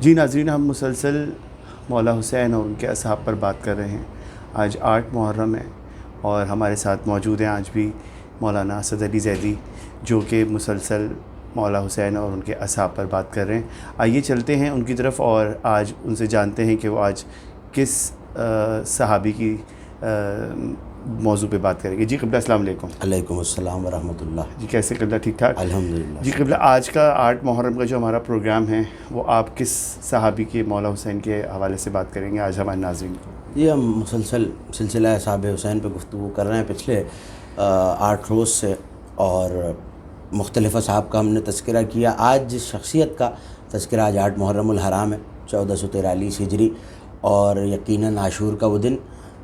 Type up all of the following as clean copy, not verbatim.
جی ناظرین، ہم مسلسل مولا حسین اور ان کے اصحاب پر بات کر رہے ہیں۔ آج 8 محرم ہے اور ہمارے ساتھ موجود ہیں آج بھی مولانا اسد علی زیدی، جو کہ مسلسل مولا حسین اور ان کے اصحاب پر بات کر رہے ہیں۔ آئیے چلتے ہیں ان کی طرف اور آج ان سے جانتے ہیں کہ وہ آج کس صحابی کی موضوع پہ بات کریں گے۔ جی قبلہ، السلام علیکم۔ علیکم السلام ورحمۃ اللہ۔ جی کیسے قبلہ؟ ٹھیک ٹھاک الحمدللہ۔ جی قبلہ، آج کا 8 محرم کا جو ہمارا پروگرام ہے وہ آپ کس صحابی کے مولا حسین کے حوالے سے بات کریں گے آج ہمارے ناظرین کو؟ یہ ہم مسلسل سلسلہ اصحاب حسین پہ گفتگو کر رہے ہیں پچھلے 8 روز سے، اور مختلف اصحاب کا ہم نے تذکرہ کیا۔ آج جس شخصیت کا تذکرہ، آج 8 محرم الحرام ہے 1443 ہجری، اور یقیناً عاشور کا وہ دن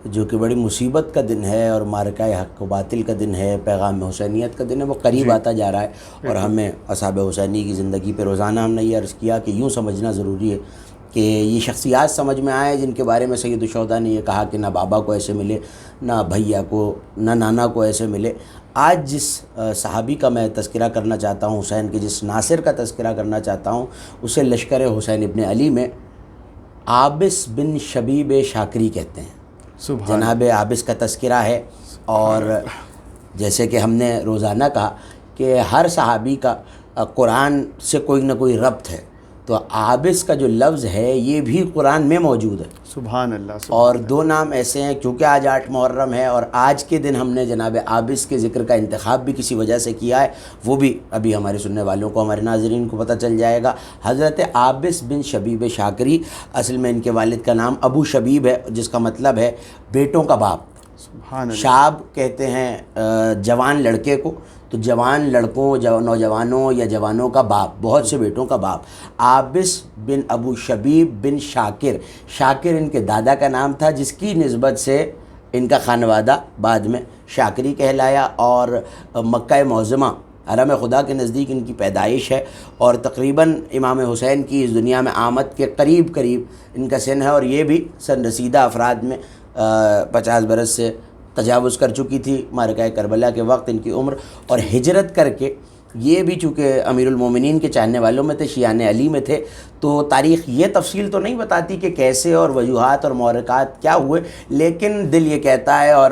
جو کہ بڑی مصیبت کا دن ہے اور معرکہ حق و باطل کا دن ہے، پیغام حسینیت کا دن ہے، وہ قریب آتا جا رہا ہے۔ اور ہمیں اصحاب حسینی کی زندگی پہ روزانہ ہم نے یہ عرض کیا کہ یوں سمجھنا ضروری ہے کہ یہ شخصیات سمجھ میں آئے جن کے بارے میں سید الشہداء نے یہ کہا کہ نہ بابا کو ایسے ملے، نہ بھیا کو، نہ نانا کو ایسے ملے۔ آج جس صحابی کا میں تذکرہ کرنا چاہتا ہوں، حسین کے جس ناصر کا تذکرہ کرنا چاہتا ہوں، اسے لشکر حسین ابن علی میں عابس بن شبیب شاکری کہتے ہیں۔ جناب عابس کا تذکرہ ہے، اور جیسے کہ ہم نے روزانہ کہا کہ ہر صحابی کا قرآن سے کوئی نہ کوئی ربط ہے، تو عابس کا جو لفظ ہے یہ بھی قرآن میں موجود ہے۔ سبحان اللہ۔ اور 2 نام ایسے ہیں، کیونکہ آج 8 محرم ہے اور آج کے دن ہم نے جناب عابس کے ذکر کا انتخاب بھی کسی وجہ سے کیا ہے، وہ بھی ابھی ہمارے سننے والوں کو، ہمارے ناظرین کو پتہ چل جائے گا۔ حضرت عابس بن شبیب شاکری، اصل میں ان کے والد کا نام ابو شبیب ہے، جس کا مطلب ہے بیٹوں کا باپ۔ سبحان اللہ۔ شاب کہتے ہیں جوان لڑکے کو، تو جوان لڑکوں، نوجوانوں یا جوانوں کا باپ، بہت سے بیٹوں کا باپ۔ عابس بن ابو شبیب بن شاکر، شاکر ان کے دادا کا نام تھا، جس کی نسبت سے ان کا خانوادہ بعد میں شاکری کہلایا، اور مکہ معظمہ حرم خدا کے نزدیک ان کی پیدائش ہے، اور تقریباً امام حسین کی اس دنیا میں آمد کے قریب ان کا سن ہے، اور یہ بھی سن رسیدہ افراد میں 50 برس سے تجاوز کر چکی تھی معرکہ کربلا کے وقت ان کی عمر، اور ہجرت کر کے یہ بھی چونکہ امیر المومنین کے چاہنے والوں میں تھے، شیعان علی میں تھے، تو تاریخ یہ تفصیل تو نہیں بتاتی کہ کیسے اور وجوہات اور محرکات کیا ہوئے، لیکن دل یہ کہتا ہے اور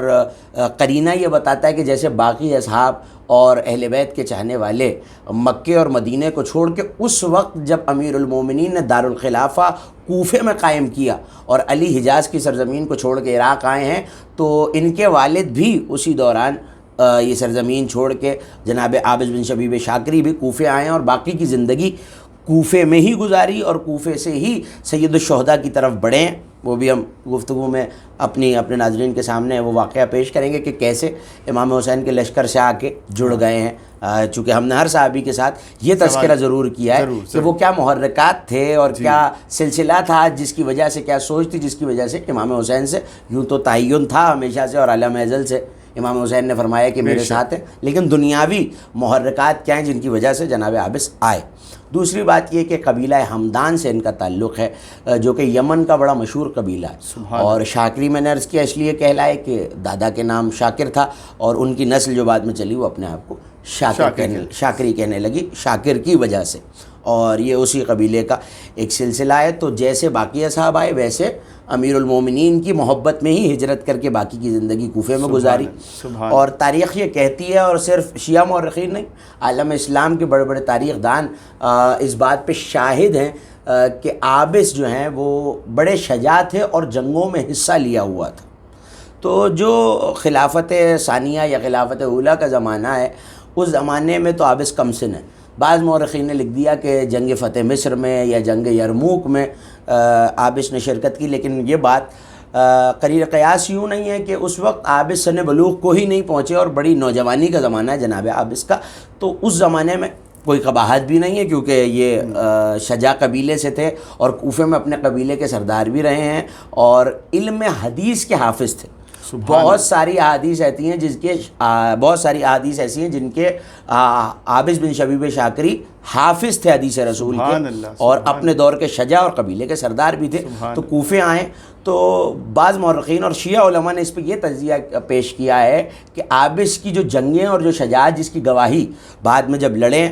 قرینہ یہ بتاتا ہے کہ جیسے باقی اصحاب اور اہل بیت کے چاہنے والے مکے اور مدینہ کو چھوڑ کے اس وقت جب امیر المومنین نے دارالخلافہ کوفے میں قائم کیا اور علی حجاز کی سرزمین کو چھوڑ کے عراق آئے ہیں، تو ان کے والد بھی اسی دوران یہ سرزمین چھوڑ کے جناب عابس بن شبیب شاکری بھی کوفے آئے ہیں، اور باقی کی زندگی کوفے میں ہی گزاری، اور کوفے سے ہی سید الشہداء کی طرف بڑھے ہیں۔ وہ بھی ہم گفتگو میں اپنے ناظرین کے سامنے وہ واقعہ پیش کریں گے کہ کیسے امام حسین کے لشکر سے آ کے جڑ گئے ہیں، چونکہ ہم نے ہر صحابی کے ساتھ یہ تذکرہ ضرور کیا ہے کہ وہ کیا محرکات تھے اور کیا سلسلہ تھا جس کی وجہ سے، کیا سوچ تھی جس کی وجہ سے امام حسین سے یوں تو تعین تھا ہمیشہ سے، اور عالم ازل سے امام حسین نے فرمایا کہ میرے ساتھ ہے، لیکن دنیاوی محرکات کیا ہیں جن کی وجہ سے جناب عابس آئے۔ دوسری بات یہ کہ قبیلہ ہمدان سے ان کا تعلق ہے، جو کہ یمن کا بڑا مشہور قبیلہ ہے، اور شاکری میں نے عرض کیا اس لیے کہلائے کہ دادا کے نام شاکر تھا، اور ان کی نسل جو بعد میں چلی وہ اپنے آپ کو شاکری کہنے لگی، شاکر کی وجہ سے، اور یہ اسی قبیلے کا ایک سلسلہ ہے۔ تو جیسے باقی اصحاب آئے، ویسے امیر المومنین کی محبت میں ہی ہجرت کر کے باقی کی زندگی کوفے میں گزاری، اور تاریخ یہ کہتی ہے، اور صرف شیعہ مورخین نہیں، عالم اسلام کے بڑے بڑے تاریخ دان اس بات پہ شاہد ہیں کہ عابس جو ہیں وہ بڑے شجاع تھے اور جنگوں میں حصہ لیا ہوا تھا۔ تو جو خلافت ثانیہ یا خلافت اولیٰ کا زمانہ ہے، اس زمانے میں تو عابس کم سن ہے۔ بعض مورخین نے لکھ دیا کہ جنگ فتح مصر میں یا جنگ یرموک میں عابس نے شرکت کی، لیکن یہ بات قریر قیاس یوں نہیں ہے کہ اس وقت عابس سن بلوغ کو ہی نہیں پہنچے، اور بڑی نوجوانی کا زمانہ ہے جناب عابس کا، تو اس زمانے میں کوئی قباحت بھی نہیں ہے، کیونکہ یہ شجاع قبیلے سے تھے اور کوفے میں اپنے قبیلے کے سردار بھی رہے ہیں، اور علم حدیث کے حافظ تھے۔ بہت ساری احادیث ایسی ہیں بہت ساری احادیث ایسی ہیں جن کے عابس بن شبیب شاکری حافظ تھے حدیث رسول کے، اور اپنے دور کے شجاع اور قبیلے کے سردار بھی تھے. تو کوفے آئے تو بعض مورخین اور شیعہ علماء نے اس پہ یہ تجزیہ پیش کیا ہے کہ عابس کی جو جنگیں اور جو شجاعت جس کی گواہی بعد میں جب لڑیں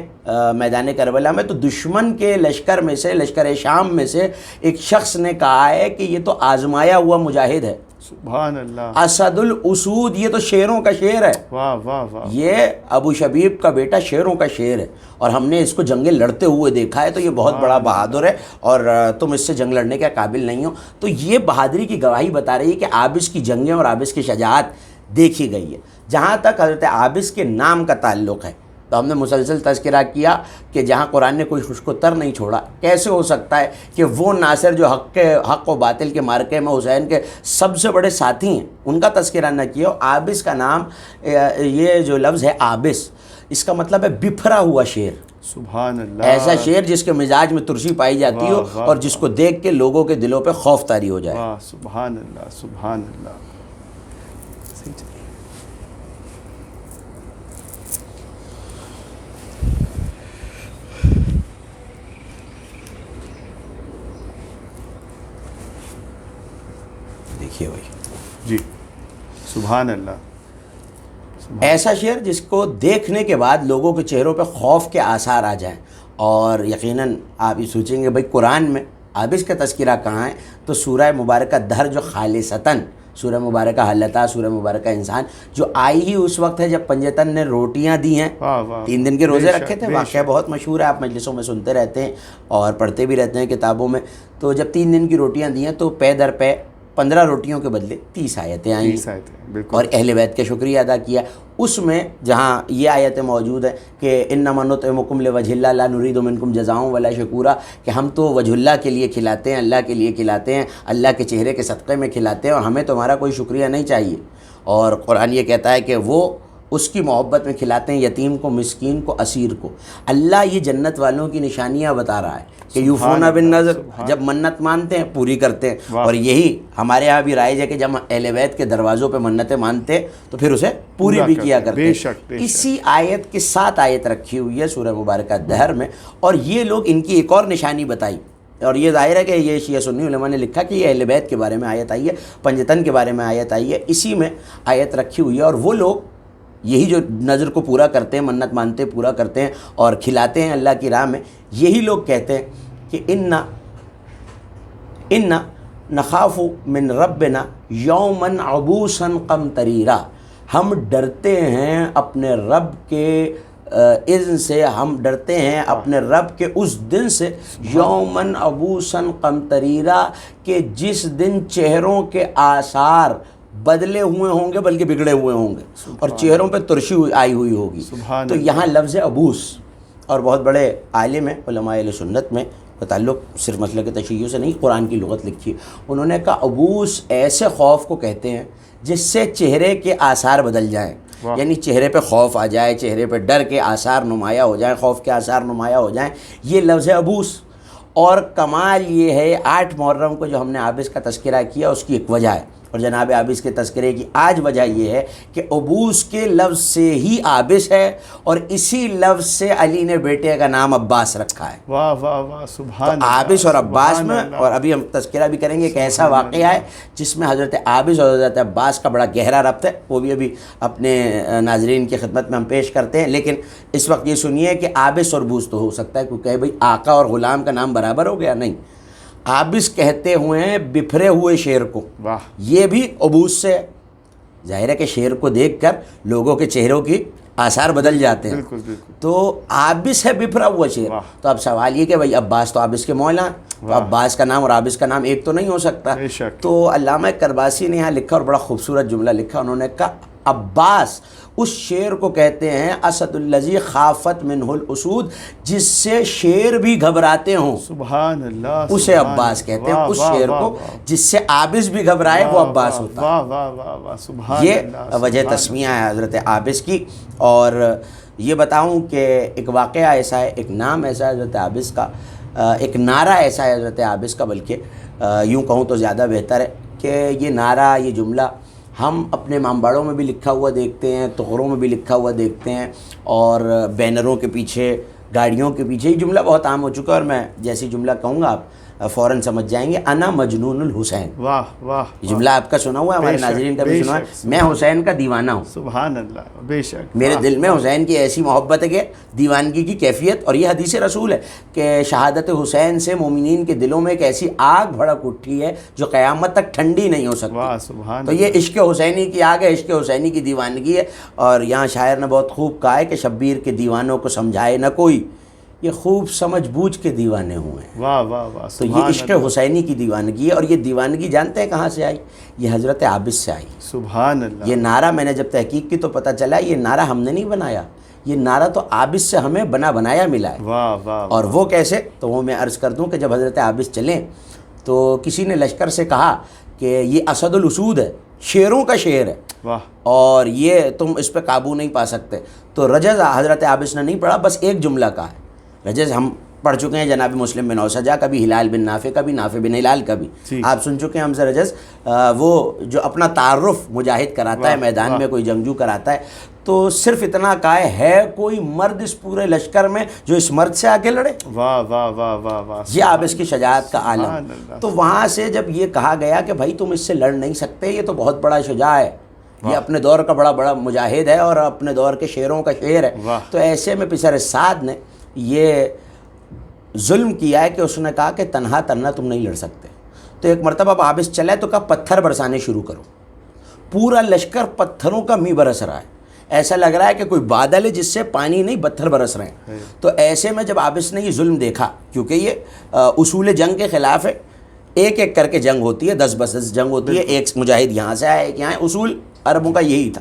میدان کربلا میں، تو دشمن کے لشکر میں سے، لشکر شام میں سے ایک شخص نے کہا ہے کہ یہ تو آزمایا ہوا مجاہد ہے. سبحان اللہ. اسد الاسود، یہ تو شیروں کا شیر ہے. واہ واہ واہ. یہ ابو شبیب کا بیٹا شیروں کا شیر ہے، اور ہم نے اس کو جنگیں لڑتے ہوئے دیکھا ہے، تو یہ بہت بڑا بہادر ہے، اور تم اس سے جنگ لڑنے کے قابل نہیں ہو. تو یہ بہادری کی گواہی بتا رہی ہے کہ عابس کی جنگیں اور عابس کی شجاعت دیکھی گئی ہے. جہاں تک حضرت عابس کے نام کا تعلق ہے، تو ہم نے مسلسل تذکرہ کیا کہ جہاں قرآن نے کوئی خشک و تر نہیں چھوڑا، کیسے ہو سکتا ہے کہ وہ ناصر جو حق و باطل کے مارکے میں حسین کے سب سے بڑے ساتھی ہیں، ان کا تذکرہ نہ کیا ہو. عابس کا نام، یہ جو لفظ ہے عابس، اس کا مطلب ہے بپھرا ہوا شیر. سبحان اللہ. ایسا شیر جس کے مزاج میں ترشی پائی جاتی ہو، اور جس کو دیکھ کے لوگوں کے دلوں پہ خوف طاری ہو جائے. واہ سبحان اللہ سبحان اللہ. دیکھیے بھائی جی سبحان اللہ. ایسا شعر جس کو دیکھنے کے بعد لوگوں کے چہروں پہ خوف کے آثار آ جائیں. اور یقیناً آپ یہ سوچیں گے بھائی قرآن میں عابس کا تذکرہ کہاں ہے؟ تو سورہ مبارکہ دہر جو خالصتاً سورہ مبارکہ حلتا، سورہ مبارکہ انسان، جو آئی ہی اس وقت ہے جب پنجتن نے روٹیاں دی ہیں. 3 دن کے روزے رکھے تھے. واقعہ بہت مشہور ہے، آپ مجلسوں میں سنتے رہتے ہیں اور پڑھتے بھی رہتے ہیں کتابوں میں. تو جب 3 دن کی روٹیاں دی ہیں تو پے در پے 15 روٹیوں کے بدلے 30 آیتیں آئیں، اور اہل بیت کا شکریہ ادا کیا. اس میں جہاں یہ آیتیں موجود ہیں کہ انما نطعمکم لوجہ اللہ لا نرید منکم جزاء ولا شکورا، کہ ہم تو وجہ اللہ کے لیے کھلاتے ہیں، اللہ کے لیے کھلاتے ہیں، اللہ کے چہرے کے صدقے میں کھلاتے ہیں، اور ہمیں تمہارا کوئی شکریہ نہیں چاہیے. اور قرآن یہ کہتا ہے کہ وہ اس کی محبت میں کھلاتے ہیں یتیم کو، مسکین کو، اسیر کو. اللہ یہ جنت والوں کی نشانیاں بتا رہا ہے کہ یوفون بالنذر، جب منت مانتے ہیں پوری کرتے ہیں. اور یہی ہمارے ہاں بھی رائج ہے کہ جب اہل بیت کے دروازوں پہ منتیں مانتے تو پھر اسے پوری بھی کیا کرتے ہیں. اسی آیت کے 7 آیت رکھی ہوئی ہے سورہ مبارکہ دہر میں، اور یہ لوگ ان کی ایک اور نشانی بتائی. اور یہ ظاہر ہے کہ یہ شیعہ سنی علماء نے لکھا کہ یہ اہل بیت کے بارے میں آیت آئی ہے، پنجتن کے بارے میں آیت آئی ہے، اسی میں آیت رکھی ہوئی ہے. اور وہ لوگ یہی جو نظر کو پورا کرتے ہیں، منت مانتے پورا کرتے ہیں اور کھلاتے ہیں اللہ کی راہ میں، یہی لوگ کہتے ہیں کہ انا نخاف من ربنا یوما عبوسا قمطریرا، ہم ڈرتے ہیں اپنے رب کے اذن سے، ہم ڈرتے ہیں اپنے رب کے اس دن سے، یومن عبوسا قمطریرا، کہ جس دن چہروں کے آثار بدلے ہوئے ہوں گے بلکہ بگڑے ہوئے ہوں گے، اور چہروں پہ ترشی آئی ہوئی ہوگی. تو یہاں لفظ عبوس، اور بہت بڑے عالم ہیں علماء اہل سنت میں، تعلق صرف مسلک تشیع سے نہیں، قرآن کی لغت لکھی، انہوں نے کہا عبوس ایسے خوف کو کہتے ہیں جس سے چہرے کے آثار بدل جائیں. یعنی چہرے پہ خوف آ جائے، چہرے پہ ڈر کے آثار نمایاں ہو جائیں، خوف کے آثار نمایاں ہو جائیں، یہ لفظ عبوس. اور کمال یہ ہے 8 محرم کو جو ہم نے عابس کا تذکرہ کیا، اس کی ایک وجہ ہے، اور جناب عابس کے تذکرے کی آج وجہ یہ ہے کہ عبوس کے لفظ سے ہی عابس ہے، اور اسی لفظ سے علی نے بیٹے کا نام عباس رکھا ہے. واہ واہ واہ سبحان اللہ. عابس اور عباس میں، اور ابھی ہم تذکرہ بھی کریں گے کہ ایسا واقعہ ہے جس میں حضرت عابس اور حضرت عباس کا بڑا گہرا ربط ہے، وہ بھی ابھی اپنے ناظرین کی خدمت میں ہم پیش کرتے ہیں. لیکن اس وقت یہ سنیے کہ عابس اور بوس تو ہو سکتا ہے کیونکہ بھائی آقا اور غلام کا نام برابر ہو گیا، نہیں. عابس کہتے ہوئے ہیں بپھرے ہوئے شیر کو، یہ بھی عبوس سے. ظاہر ہے کہ شیر کو دیکھ کر لوگوں کے چہروں کی آثار بدل جاتے ہیں. تو عابس ہے بپھرا ہوا شیر. تو اب سوال یہ کہ بھائی عباس تو عابس کے مولا ہیں، تو عباس کا نام اور عابس کا نام ایک تو نہیں ہو سکتا. تو علامہ کرباسی نے یہاں لکھا اور بڑا خوبصورت جملہ لکھا، انہوں نے کہا عباس اس شیر کو کہتے ہیں اسد الذی خافت منہ الاسود، جس سے شیر بھی گھبراتے ہوں. سبحان اللہ. اسے عباس کہتے ہیں. اس شیر کو جس سے عابس بھی گھبرائے وہ عباس ہوتا ہے. یہ وجہ تسمیہ ہے حضرت عابس کی. اور یہ بتاؤں کہ ایک واقعہ ایسا ہے، ایک نام ایسا ہے حضرت عابس کا، ایک نعرہ ایسا ہے حضرت عابس کا، بلکہ یوں کہوں تو زیادہ بہتر ہے کہ یہ نعرہ، یہ جملہ ہم اپنے امامباڑوں میں بھی لکھا ہوا دیکھتے ہیں، تغروں میں بھی لکھا ہوا دیکھتے ہیں، اور بینروں کے پیچھے، گاڑیوں کے پیچھے یہ جملہ بہت عام ہو چکا ہے، اور میں جیسی جملہ کہوں گا آپ فوراً سمجھ جائیں گے، انا مجنون الحسین. واہ واہ. یہ جملہ آپ کا سنا ہوا ہے، ہمارے ناظرین کا بھی سنا ہے. میں حسین کا دیوانہ ہوں. سبحان اللہ. بے شک. میرے دل میں حسین کی ایسی محبت ہے کہ دیوانگی کی کیفیت، اور یہ حدیث رسول ہے کہ شہادت حسین سے مومنین کے دلوں میں ایک ایسی آگ بھڑک اٹھی ہے جو قیامت تک ٹھنڈی نہیں ہو سکتی. واہ سبحان. تو یہ عشق حسینی کی آگ ہے، عشق حسینی کی دیوانگی ہے. اور یہاں شاعر نے بہت خوب کہا ہے کہ شبیر کے دیوانوں کو سمجھائے نہ کوئی، یہ خوب سمجھ بوجھ کے دیوانے ہوئے ہیں. واہ واہ واہ. تو یہ عشق حسینی کی دیوانگی ہے. اور یہ دیوانگی جانتے ہیں کہاں سے آئی؟ یہ حضرت عابس سے آئی. سبحان اللہ. یہ نعرہ میں نے جب تحقیق کی تو پتہ چلا یہ نعرہ ہم نے نہیں بنایا، یہ نعرہ تو عابس سے ہمیں بنایا ملا ہے. واہ واہ. اور وہ کیسے؟ تو وہ میں عرض کر دوں کہ جب حضرت عابس چلیں تو کسی نے لشکر سے کہا کہ یہ اسد الاسود ہے، شیروں کا شیر ہے، واہ. اور یہ تم اس پہ قابو نہیں پا سکتے. تو رجز حضرت عابس نے نہیں پڑھا، بس ایک جملہ کہا ہے. رجز ہم پڑھ چکے ہیں جناب مسلم بن اوسجا کا بھی، ہلال بن نافع کا بھی، نافع بن ہلال کا بھی. آپ سن چکے ہیں ہم سے رجز، وہ جو اپنا تعارف مجاہد کراتا ہے، میدان میں کوئی جنگجو کراتا ہے، تو صرف اتنا کہا ہے کوئی مرد اس پورے لشکر میں جو اس مرد سے آگے لڑے. واہ واہ واہ واہ واہ. یہ عابس کی شجاعت کا عالم. تو وہاں سے جب یہ کہا گیا کہ بھائی تم اس سے لڑ نہیں سکتے، یہ تو بہت بڑا شجاع ہے، یہ اپنے دور کا بڑا مجاہد ہے اور اپنے دور کے شیروں کا شیر ہے. تو ایسے میں پسر سعد نے یہ ظلم کیا ہے کہ اس نے کہا کہ تنہا تم نہیں لڑ سکتے. تو ایک مرتبہ عابس چلا ہے تو کہا پتھر برسانے شروع کرو. پورا لشکر پتھروں کا می برس رہا ہے، ایسا لگ رہا ہے کہ کوئی بادل ہے جس سے پانی نہیں پتھر برس رہے ہیں. تو ایسے میں جب عابس نے یہ ظلم دیکھا، کیونکہ یہ اصول جنگ کے خلاف ہے، ایک ایک کر کے جنگ ہوتی ہے، 10 بس جنگ ہوتی ہے، ایک مجاہد یہاں سے آیا ایک یہاں، اصول عربوں کا یہی تھا.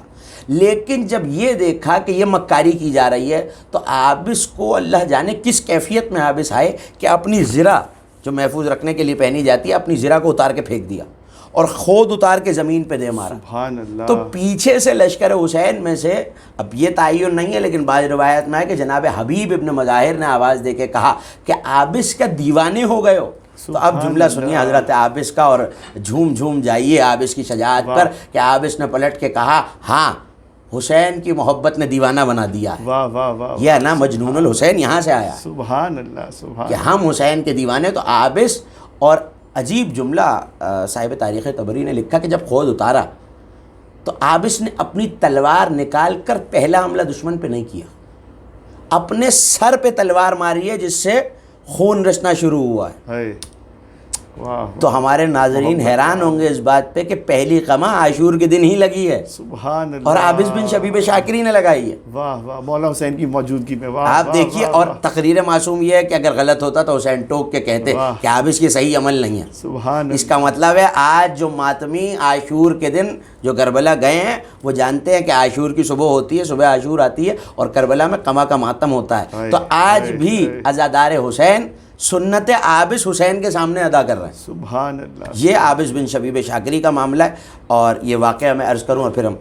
لیکن جب یہ دیکھا کہ یہ مکاری کی جا رہی ہے تو عابس کو اللہ جانے کس کیفیت میں عابس آئے کہ اپنی زرہ جو محفوظ رکھنے کے لیے پہنی جاتی ہے، اپنی زرہ کو اتار کے پھینک دیا اور خود اتار کے زمین پہ دے مارا. سبحان اللہ. تو پیچھے سے لشکر حسین میں سے، اب یہ تعین نہیں ہے لیکن بعض روایت میں ہے کہ جناب حبیب ابن مظاہر نے آواز دے کے کہا کہ عابس کا دیوانے ہو گئے ہو. تو اب جملہ سنیے حضرت عابس کا اور جھوم جائیے عابس کی شجاعت پر کہ عابس نے پلٹ کے کہا ہاں حسین کی محبت نے دیوانہ بنا دیا ہے. واہ واہ واہ. یہ نا مجنون الحسین یہاں سے آیا سبحان اللہ. سبحان. کہ ہم حسین کے دیوانے. تو عابس، اور عجیب جملہ صاحب تاریخ طبری نے لکھا کہ جب خود اتارا تو عابس نے اپنی تلوار نکال کر پہلا حملہ دشمن پہ نہیں کیا، اپنے سر پہ تلوار ماری ہے جس سے خون رسنا شروع ہوا ہے. تو ہمارے ناظرین حیران ہوں گے اس بات پہ کہ پہلی قمع عاشور کے دن ہی لگی ہے. سبحان اللہ. اور عابس بن شبیب شاکری نے لگائی ہے. واہ واہ. مولا حسین کی موجودگی میں. واہ. آپ دیکھیے. اور تقریر معصوم یہ ہے کہ اگر غلط ہوتا تو حسین ٹوک کے کہتے کہ عابس کی صحیح عمل نہیں ہے. سبحان. اس کا مطلب ہے آج جو ماتمی عاشور کے دن جو کربلا گئے ہیں وہ جانتے ہیں کہ عاشور کی صبح ہوتی ہے، صبح عاشور آتی ہے اور کربلا میں قمع کا ماتم ہوتا ہے. تو آج بھی عزادار حسین سنت عابس حسین کے سامنے ادا کر رہے ہیں. سبحان اللہ. یہ عابس بن شبیب شاکری کا معاملہ ہے. اور یہ واقعہ میں عرض کروں اور پھر ہم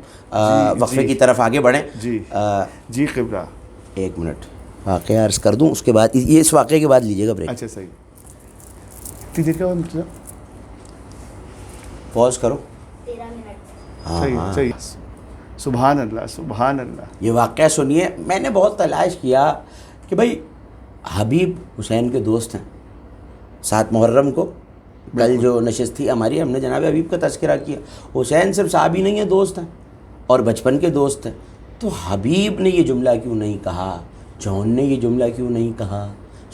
وقفے کی طرف آگے بڑھیں. جی قبلہ. ایک منٹ واقعہ عرض کر دوں، اس کے بعد یہ اس واقعے کے بعد لیجیے گا بریک. اچھا صحیح. کتنی دیر کا مطلب پاز کرو. 13 منٹ. ہاں صحیح. سبحان اللہ. سبحان اللہ. یہ واقعہ سنیے. میں نے بہت تلاش کیا کہ بھائی حبیب حسین کے دوست ہیں. 7 محرم کو کل جو نشست تھی ہماری، ہم نے جناب حبیب کا تذکرہ کیا. حسین صرف صحابی نہیں ہیں، دوست ہیں اور بچپن کے دوست ہیں. تو حبیب نے یہ جملہ کیوں نہیں کہا؟ جون نے یہ جملہ کیوں نہیں کہا؟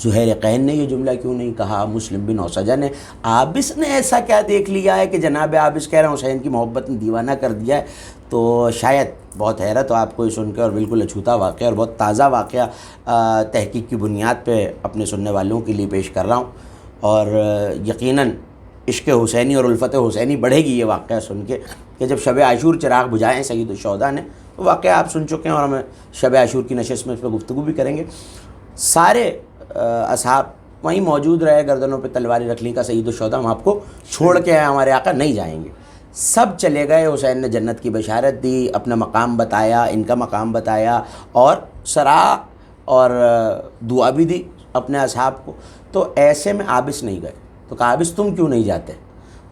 زہیر قین نے یہ جملہ کیوں نہیں کہا؟ مسلم بن اوسجہ نے؟ عابس نے ایسا کیا دیکھ لیا ہے کہ جناب عابس کہہ رہے ہیں حسین کی محبت نے دیوانہ کر دیا ہے؟ تو شاید بہت حیرت ہو آپ کو یہ سن کے، اور بالکل اچھوتا واقعہ اور بہت تازہ واقعہ تحقیق کی بنیاد پہ اپنے سننے والوں کے لیے پیش کر رہا ہوں. اور یقیناً عشق حسینی اور الفت حسینی بڑھے گی یہ واقعہ سن کے کہ جب شب عاشور چراغ بجھائیں سید الشہداء نے. وہ واقعہ آپ سن چکے ہیں اور ہمیں شب عاشور کی نشست میں اس پہ گفتگو بھی کریں گے. سارے اصحاب وہیں موجود رہے، گردنوں پہ تلواری رکھ لی کا سید الشہداء ہم آپ کو چھوڑ کے ہمارے آقا نہیں جائیں گے. سب چلے گئے. حسین نے جنت کی بشارت دی، اپنا مقام بتایا، ان کا مقام بتایا اور سراہ اور دعا بھی دی اپنے اصحاب کو. تو ایسے میں عابس نہیں گئے. تو کہا عابس تم کیوں نہیں جاتے؟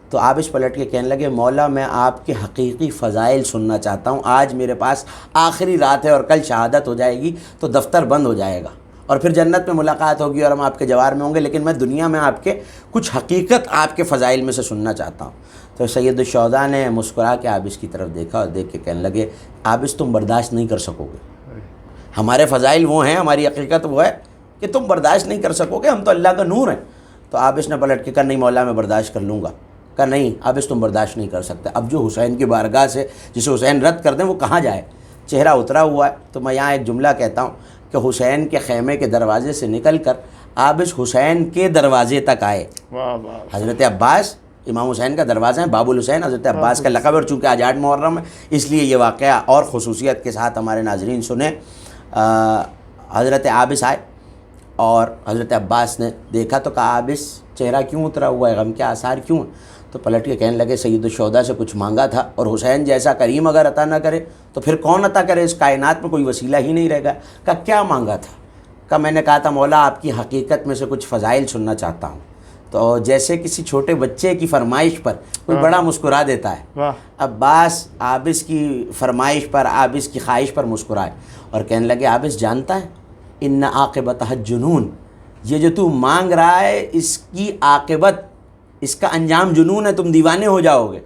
تو عابس پلٹ کے کہنے لگے مولا میں آپ کے حقیقی فضائل سننا چاہتا ہوں، آج میرے پاس آخری رات ہے اور کل شہادت ہو جائے گی تو دفتر بند ہو جائے گا اور پھر جنت میں ملاقات ہوگی اور ہم آپ کے جوار میں ہوں گے، لیکن میں دنیا میں آپ کے کچھ حقیقت آپ کے فضائل میں سے سننا چاہتا ہوں۔ تو سید الشہداء نے مسکرا کے عابس کی طرف دیکھا اور دیکھ کے کہنے لگے عابس تم برداشت نہیں کر سکو گے، ہمارے فضائل وہ ہیں، ہماری حقیقت وہ ہے کہ تم برداشت نہیں کر سکو گے، ہم تو اللہ کا نور ہیں۔ تو عابس نے پلٹ کے کہا نہیں مولا میں برداشت کر لوں گا۔ کہا نہیں عابس تم برداشت نہیں کر سکتے، اب جو حسین کی بارگاہ سے جسے حسین رد کر دیں وہ کہاں جائے؟ چہرہ اترا ہوا ہے۔ تو میں یہاں ایک جملہ کہتا ہوں کہ حسین کے خیمے کے دروازے سے نکل کر عابس حسین کے دروازے تک آئے۔ واہ واہ، حضرت عباس امام حسین کا دروازہ ہے، باب الحسین حضرت عباس کا لقب ہے، اور چونکہ آج 8 محرم ہے اس لیے یہ واقعہ اور خصوصیت کے ساتھ ہمارے ناظرین سنیں۔ حضرت عابس آئے اور حضرت عباس نے دیکھا تو کہا عابس چہرہ کیوں اترا ہوا ہے، غم کے آثار کیوں ہیں؟ تو پلٹ کے کہنے لگے سید الشہداء سے کچھ مانگا تھا اور حسین جیسا کریم اگر عطا نہ کرے تو پھر کون عطا کرے، اس کائنات میں کوئی وسیلہ ہی نہیں رہے گا۔ کہا کیا مانگا تھا؟ کہا میں نے کہا تھا مولا آپ کی حقیقت میں سے کچھ فضائل سننا چاہتا ہوں۔ تو جیسے کسی چھوٹے بچے کی فرمائش پر کوئی بڑا مسکرا دیتا ہے، واہ، عباس عابس کی فرمائش پر، عابس کی خواہش پر مسکرائے اور کہنے لگے عابس جانتا ہے ان عاقبتہ الجنون، یہ جو تو مانگ رہا ہے اس کی عاقبت، اس کا انجام جنون ہے، تم دیوانے ہو جاؤ گے۔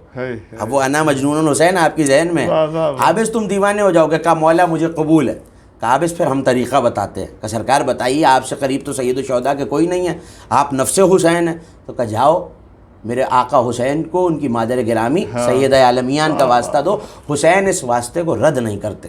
اب وہ انا مجنون حسین آپ کی ذہن میں واہ واہ واہ، عابس تم دیوانے ہو جاؤ گے۔ کہا مولا مجھے قبول ہے۔ کہا عابس پھر ہم طریقہ بتاتے ہیں۔ کہ سرکار بتائیے آپ سے قریب تو سید الشہداء کے کوئی نہیں ہے، آپ نفس حسین ہیں۔ تو کہا جاؤ میرے آقا حسین کو ان کی مادر گرامی سید عالمیان کا واسطہ دو، حسین اس واسطے کو رد نہیں کرتے۔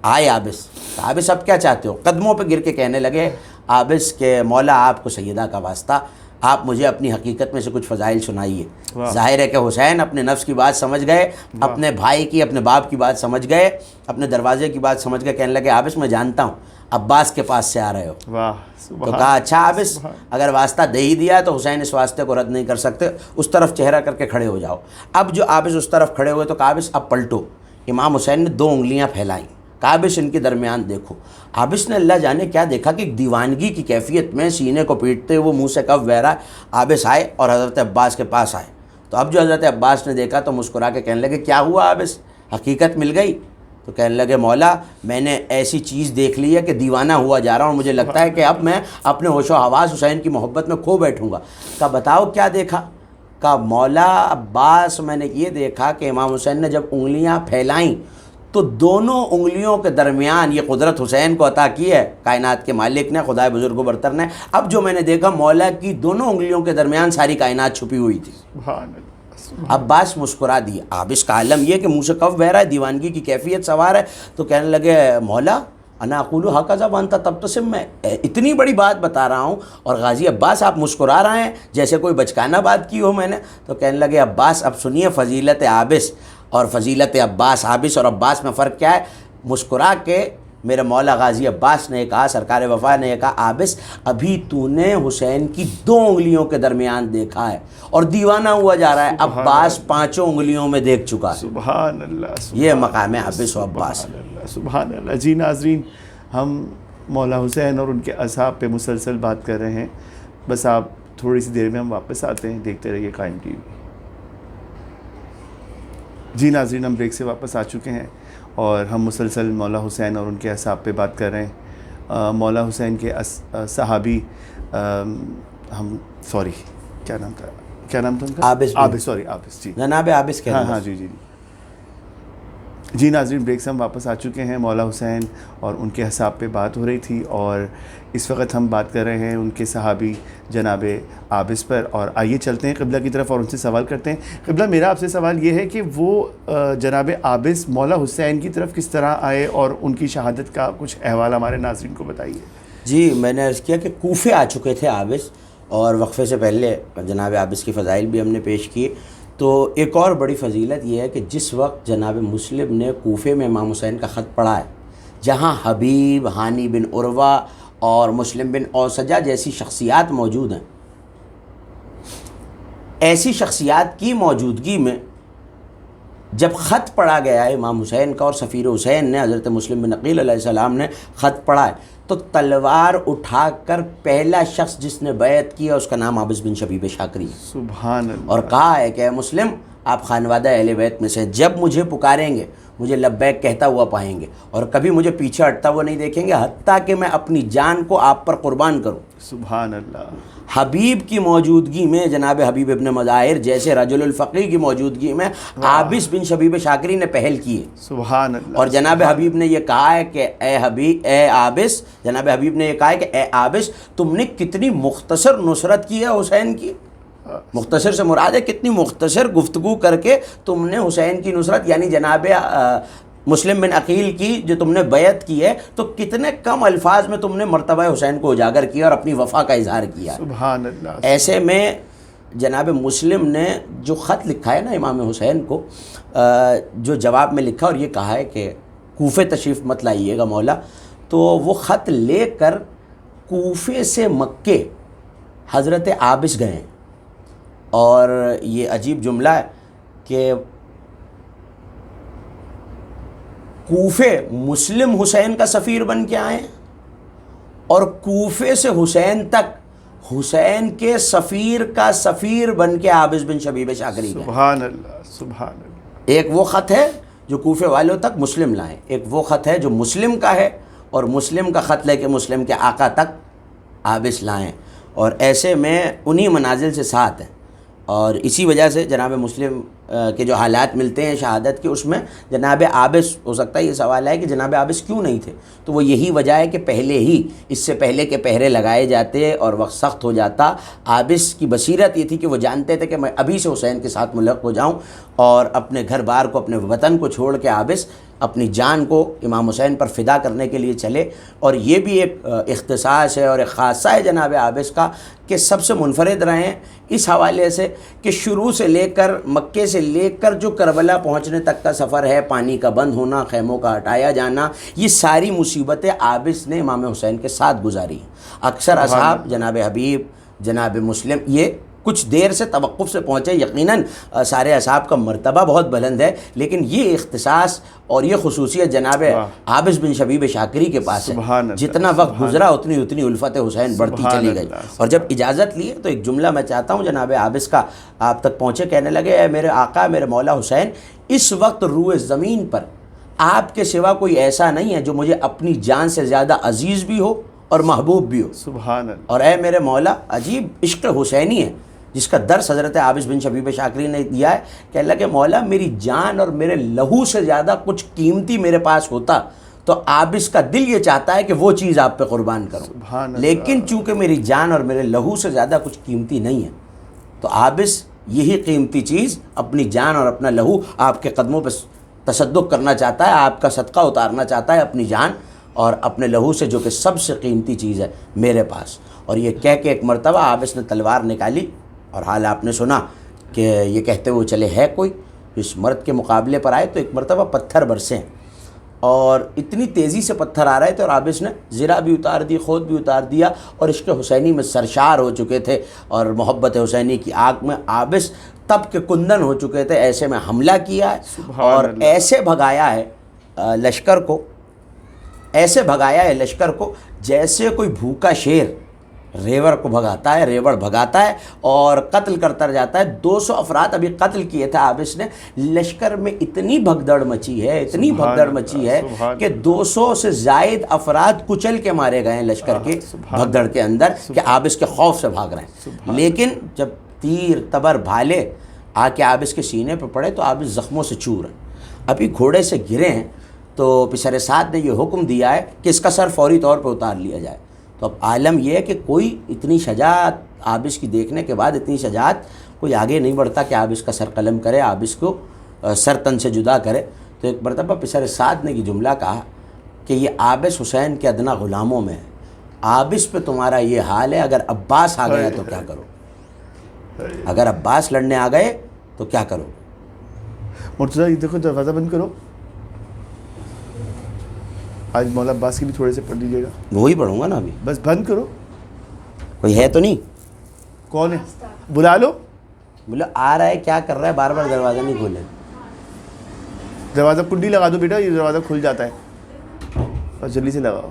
آئے عابس، عابس اب کیا چاہتے ہو؟ قدموں پہ گر کے کہنے لگے عابس کہ مولا آپ کو سیدہ کا واسطہ، آپ مجھے اپنی حقیقت میں سے کچھ فضائل سنائیے۔ ظاہر ہے کہ حسین اپنے نفس کی بات سمجھ گئے، اپنے بھائی کی، اپنے باپ کی بات سمجھ گئے، اپنے دروازے کی بات سمجھ گئے۔ کہنے لگے عابس میں جانتا ہوں عباس کے پاس سے آ رہے ہو۔ واہ، تو کہا اچھا عابس اگر واسطہ دے ہی دیا تو حسین اس واسطے کو رد نہیں کر سکتے، اس طرف چہرہ کر کے کھڑے ہو جاؤ۔ اب جو عابس اس طرف کھڑے ہوئے تو کہا عابس اب پلٹو۔ امام حسین نے 2 انگلیاں پھیلائیں، کہا عابس ان کے درمیان دیکھو۔ عابس نے اللہ جانے کیا دیکھا کہ ایک دیوانگی کی کیفیت میں سینے کو پیٹتے ہوئے منہ سے کف بہہ رہا ہے۔ عابس آئے اور حضرت عباس کے پاس آئے۔ تو اب جو حضرت عباس نے دیکھا تو مسکرا کے کہنے لگے کیا ہوا عابس، حقیقت مل گئی؟ تو کہنے لگے مولا میں نے ایسی چیز دیکھ لی ہے کہ دیوانہ ہوا جا رہا ہوں، اور مجھے لگتا ہے کہ اب میں اپنے ہوش و حواس حسین کی محبت میں کھو بیٹھوں گا۔ کہا بتاؤ کیا دیکھا؟ کہا مولا عباس میں نے یہ دیکھا کہ امام حسین نے جب انگلیاں پھیلائیں تو دونوں انگلیوں کے درمیان، یہ قدرت حسین کو عطا کی ہے کائنات کے مالک نے، خدائے بزرگ و برتر نے۔ اب جو میں نے دیکھا مولا کی دونوں انگلیوں کے درمیان ساری کائنات چھپی ہوئی تھی۔ سبحان اللہ۔ عباس مسکرا دیا۔ عابس کا عالم یہ کہ منہ سے کف بہ رہا ہے، دیوانگی کی کیفیت سوار ہے۔ تو کہنے لگے مولا انا اقول ہکذا وانت تبتسم، میں اتنی بڑی بات بتا رہا ہوں اور غازی عباس آپ مسکرا رہے ہیں جیسے کوئی بچکانہ بات کی ہو میں نے۔ تو کہنے لگے عباس اب سنیے فضیلت عابس اور فضیلت عباس، عابس اور عباس میں فرق کیا ہے؟ مسکرا کے میرے مولا غازی عباس نے کہا، سرکار وفا نے کہا عابس عبھی تو نے حسین کی 2 انگلیوں کے درمیان دیکھا ہے اور دیوانہ ہوا جا رہا ہے، عباس 5 انگلیوں میں دیکھ چکا ہے۔ سبحان اللہ، یہ مقام ہے عابس و عباس۔ سبحان اللہ، سبحان اللہ۔ جی ناظرین، ہم مولا حسین اور ان کے اصحاب پہ مسلسل بات کر رہے ہیں، بس آپ تھوڑی سی دیر میں ہم واپس آتے ہیں، دیکھتے رہیے قائم ٹی وی۔ جی ناظرین، ہم بریک سے واپس آ چکے ہیں اور ہم مسلسل مولا حسین اور ان کے اصحاب پہ بات کر رہے ہیں۔ مولا حسین کے صحابی کیا نام تھا ان کا؟ عابس، جی جناب عابس کہتے ہیں۔ ہاں جی جی ناظرین، بریک سے ہم واپس آ چکے ہیں۔ مولا حسین اور ان کے اصحاب پہ بات ہو رہی تھی اور اس وقت ہم بات کر رہے ہیں ان کے صحابی جناب عابس پر، اور آئیے چلتے ہیں قبلہ کی طرف اور ان سے سوال کرتے ہیں۔ قبلہ، میرا آپ سے سوال یہ ہے کہ وہ جناب عابس مولا حسین کی طرف کس طرح آئے اور ان کی شہادت کا کچھ احوال ہمارے ناظرین کو بتائیے۔ جی میں نے عرض کیا کہ کوفے آ چکے تھے عابس، اور وقفے سے پہلے جناب عابس کی فضائل بھی ہم نے پیش کی۔ تو ایک اور بڑی فضیلت یہ ہے کہ جس وقت جناب مسلم نے کوفے میں امام حسین کا خط پڑھا ہے، جہاں حبیب، ہانی بن عروہ اور مسلم بن اوسجہ جیسی شخصیات موجود ہیں، ایسی شخصیات کی موجودگی میں جب خط پڑھا گیا ہے امام حسین کا اور سفیر حسین نے، حضرت مسلم بن عقیل علیہ السلام نے خط پڑھا ہے، تو تلوار اٹھا کر پہلا شخص جس نے بیعت کیا اس کا نام عابس بن شبیب شاکری ہے، سبحان اللہ. اور کہا ہے کہ اے مسلم آپ خانوادہ اہل بیت میں سے ہیں، جب مجھے پکاریں گے مجھے لبیک کہتا ہوا پائیں گے اور کبھی مجھے پیچھے ہٹتا ہوا نہیں دیکھیں گے حتیٰ کہ میں اپنی جان کو آپ پر قربان کروں. سبحان اللہ. حبیب کی موجودگی میں جناب حبیب ابن مظاہر جیسے رجل الفقی کی موجودگی میں عابس بن شبیب شاکری نے پہل کی ہے. سبحان اللہ. اور جناب حبیب نے یہ کہا ہے کہ اے عابس، جناب حبیب نے یہ کہا ہے کہ اے عابس تم نے کتنی مختصر نصرت کی ہے حسین کی. مختصر سے مراد ہے کتنی مختصر گفتگو کر کے تم نے حسین کی نصرت، یعنی جناب مسلم بن عقیل کی جو تم نے بیعت کی ہے، تو کتنے کم الفاظ میں تم نے مرتبہ حسین کو اجاگر کیا اور اپنی وفا کا اظہار کیا. سبحان اللہ. ایسے میں جناب مسلم نے جو خط لکھا ہے نا امام حسین کو، جو جواب میں لکھا اور یہ کہا ہے کہ کوفے تشریف مت لائیے گا مولا، تو وہ خط لے کر کوفے سے مکے حضرت عابس گئے. اور یہ عجیب جملہ ہے کہ کوفے مسلم حسین کا سفیر بن کے آئے اور کوفے سے حسین تک حسین کے سفیر کا سفیر بن کے عابس بن شبیب شاکری گئے. سبحان اللہ. سبحان اللہ. ایک وہ خط ہے جو کوفے والوں تک مسلم لائیں، ایک وہ خط ہے جو مسلم کا ہے اور مسلم کا خط لے کے مسلم کے آقا تک عابس لائیں. اور ایسے میں انہی منازل سے ساتھ ہیں. اور اسی وجہ سے جناب مسلم کے جو حالات ملتے ہیں شہادت کے، اس میں جناب عابس، ہو سکتا ہے یہ سوال ہے کہ جناب عابس کیوں نہیں تھے، تو وہ یہی وجہ ہے کہ پہلے ہی اس سے پہلے کے پہرے لگائے جاتے اور وقت سخت ہو جاتا. عابس کی بصیرت یہ تھی کہ وہ جانتے تھے کہ میں ابھی سے حسین کے ساتھ ملحق ہو جاؤں، اور اپنے گھر بار کو اپنے وطن کو چھوڑ کے عابس اپنی جان کو امام حسین پر فدا کرنے کے لیے چلے. اور یہ بھی ایک اختصاص ہے اور ایک خاصہ ہے جناب عابس کا کہ سب سے منفرد رہے ہیں اس حوالے سے کہ شروع سے لے کر مکے سے لے کر جو کربلا پہنچنے تک کا سفر ہے، پانی کا بند ہونا، خیموں کا ہٹایا جانا، یہ ساری مصیبتیں عابس نے امام حسین کے ساتھ گزاری ہیں. اکثر اصحاب جناب حبیب، جناب مسلم یہ کچھ دیر سے توقف سے پہنچے، یقیناً سارے اصحاب کا مرتبہ بہت بلند ہے، لیکن یہ اختصاص اور یہ خصوصیت جناب عابس بن شبیب شاکری کے پاس ہے. جتنا وقت گزرا اتنی الفت حسین بڑھتی چلی گئی. اور جب اجازت لیے تو ایک جملہ میں چاہتا ہوں جناب عابس کا آپ تک پہنچے. کہنے لگے اے میرے آقا، میرے مولا حسین، اس وقت روئے زمین پر آپ کے سوا کوئی ایسا نہیں ہے جو مجھے اپنی جان سے زیادہ عزیز بھی ہو اور محبوب بھی ہو. سبحان اللہ. اور اے میرے مولا، عجیب عشق حسینی ہے جس کا درس حضرت عابس بن شبیب شاکری نے دیا ہے کہ اللہ کے مولا میری جان اور میرے لہو سے زیادہ کچھ قیمتی میرے پاس ہوتا تو عابس کا دل یہ چاہتا ہے کہ وہ چیز آپ پہ قربان کروں، لیکن چونکہ میری جان اور میرے لہو سے زیادہ کچھ قیمتی نہیں ہے تو عابس یہی قیمتی چیز اپنی جان اور اپنا لہو آپ کے قدموں پہ تصدق کرنا چاہتا ہے، آپ کا صدقہ اتارنا چاہتا ہے اپنی جان اور اپنے لہو سے، جو کہ سب سے قیمتی چیز ہے میرے پاس. اور یہ کہہ کے ایک مرتبہ عابس نے تلوار نکالی اور حال آپ نے سنا کہ یہ کہتے ہوئے چلے ہے کوئی اس مرد کے مقابلے پر آئے، تو ایک مرتبہ پتھر برسے اور اتنی تیزی سے پتھر آ رہے تھے اور عابس نے زرہ بھی اتار دی، خود بھی اتار دیا اور عشق حسینی میں سرشار ہو چکے تھے اور محبت حسینی کی آگ میں عابس تب کے کندن ہو چکے تھے. ایسے میں حملہ کیا ہے اور ایسے بھگایا ہے لشکر کو، ایسے بھگایا ہے لشکر کو جیسے کوئی بھوکا شیر ریوڑ کو بھگاتا ہے، ریوڑ بھگاتا ہے اور قتل کرتا جاتا ہے. 200 افراد ابھی قتل کیے تھے عابس نے. لشکر میں اتنی بھگدڑ مچی ہے، اتنی بھگدڑ مچی ہے کہ 200 سے زائد افراد کچل کے مارے گئے ہیں لشکر کے بھگدڑ کے اندر کہ عابس کے خوف سے بھاگ رہے ہیں. لیکن جب تیر تبر بھالے آ کے عابس کے سینے پہ پڑے تو عابس زخموں سے چور ہیں. ابھی گھوڑے سے گرے ہیں تو پسر سعد نے یہ حکم دیا ہے کہ اس کا سر فوری طور پہ اتار لیا جائے. تو اب عالم یہ ہے کہ کوئی اتنی شجاعت عابس کی دیکھنے کے بعد اتنی شجاعت کوئی آگے نہیں بڑھتا کہ عابس کا سر قلم کرے، عابس کو سر تن سے جدا کرے. تو ایک مرتبہ پسر سعد نے یہ جملہ کہا کہ یہ عابس حسین کے ادنا غلاموں میں ہے، عابس پہ تمہارا یہ حال ہے، اگر عباس آ گیا تو کیا کرو؟ اگر عباس لڑنے آ گئے تو کیا کرو؟ مرتضیٰ یہ دیکھو دروازہ بند کرو. آج مولا عباس کی بھی تھوڑے سے پڑھ لیجیے گا. وہی پڑھوں گا نا ابھی. بس بند کرو. کوئی ہے تو نہیں؟ کون ہے؟ بلا لو. بولو آ رہا ہے، کیا کر رہا ہے، بار بار دروازہ نہیں کھولے. دروازہ کنڈی لگا دو بیٹا، یہ دروازہ کھل جاتا ہے. اور جلدی سے لگاؤ.